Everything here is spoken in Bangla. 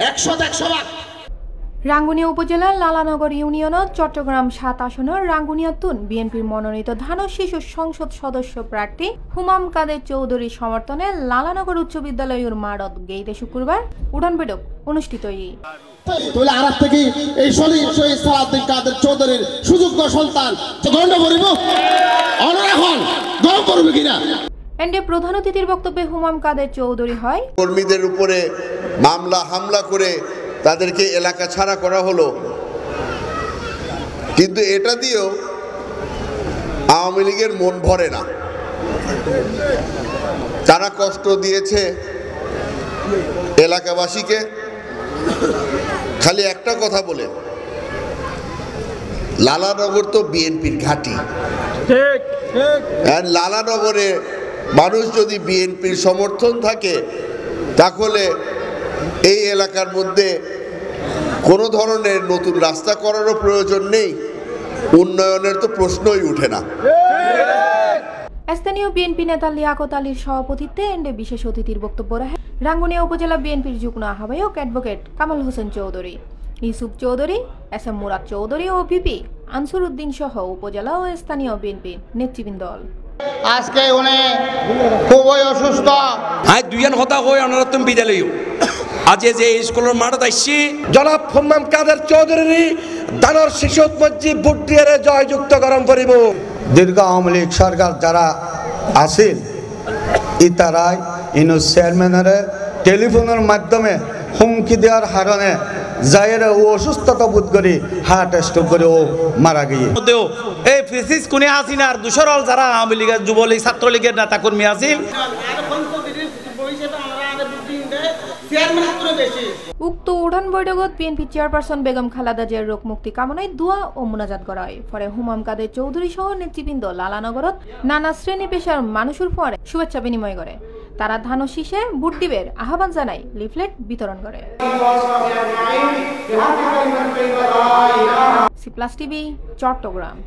100 ভাগ। রাঙ্গুনিয়া উপজেলার লালানগর ইউনিয়নত চট্টগ্রাম ৭ আসনের রাঙ্গুনিয়া তুন বিএনপির মনোনীত ধান ও শিশু সংসদ সদস্য প্রার্থী হুমাম কাদের চৌধুরীর সমর্থনে লালানগর উচ্চ বিদ্যালয়ের মাঠত গেইতে শুক্রবার উঠান বৈঠক অনুষ্ঠিত তাহলে আরাত থেকে এই শহীদ সালাউদ্দিন কাদের চৌধুরীর সুযোগ্য সন্তান গণ্য করিব এখন গর্ব করবে কিনা। এন্ডে প্রধান অতিথির বক্তব্যে হুমাম কাদের চৌধুরী হয় কর্মীদের উপরে হামলা করে তাদেরকে এলাকা ছাড়া করা হলো, কিন্তু এটা দিয়েও আওয়ামী লীগের মন ভরে না। তারা কষ্ট দিয়েছে এলাকাবাসীকে। খালি একটা কথা বলে, লালানগর তো বিএনপির ঘাঁটি। লালানগরে মানুষ যদি বিএনপির সমর্থন থাকে তাহলে এই এলাকার মধ্যে কোনো ধরনের নতুন রাস্তা করারও প্রয়োজন নেই, উন্নয়নের তো প্রশ্নই উঠে না। স্থানীয় বিএনপি নেতা লিয়াকত আলীর সভাপতিত্বে এন্ডে বিশেষ অতিথির বক্তব্য রাখেন রাঙ্গুনিয়া উপজেলা বিএনপির যুগ্ম আহ্বায়ক advocate Kamal Hossain Chowdhury, Yusuf Chowdhury, S M Murad Chowdhury ও ভিপি আনসুর উদ্দিন সহ উপজেলা ও স্থানীয় বিএনপির নেতৃবৃন্দ। আজকে উনি খুবই অসুস্থ। দুইজন কথা কই ওনারা তুমি বিদ্যালয় আজ যে স্কুলের মাঠত আসছি জনাব হুমাম কাদের চৌধুরী দানর শিশু মসজিদ ভোট দিয়ে জয়যুক্ত গরম করিব। দীর্ঘ আওয়ামী লীগ সরকার যারা আছেন ইতারাই ইনু চেয়ারম্যানের টেলিফোনের মাধ্যমে হুমকি দেওয়ার কারণে যাইরে ও অসুস্থতা বোধ করি হার্ট স্ট্রোক করে ও মারা গিয়ে এই ফেসিস কোনে আসিন আর দুসরল যারা আওয়ামী লীগের যুবলীগ ছাত্রলীগের নেতা কর্মী আছেন। উক্ত উঠান বৈঠকত বিএনপি চেয়ারপারসন বেগম খালেদা জিয়ার রোগ মুক্তি কামনায় দোয়া ও মোনাজাত করা হয়। পরে হুমাম কাদের চৌধুরী সহ নেতৃবৃন্দ লালানগরত নানা শ্রেণী পেশার মানুষের পরে শুভেচ্ছা বিনিময় করে। তারা ধান ও শীষে ভোট দিবের আহ্বান জানায়, লিফলেট বিতরণ করে। C plus TV, Chittagong.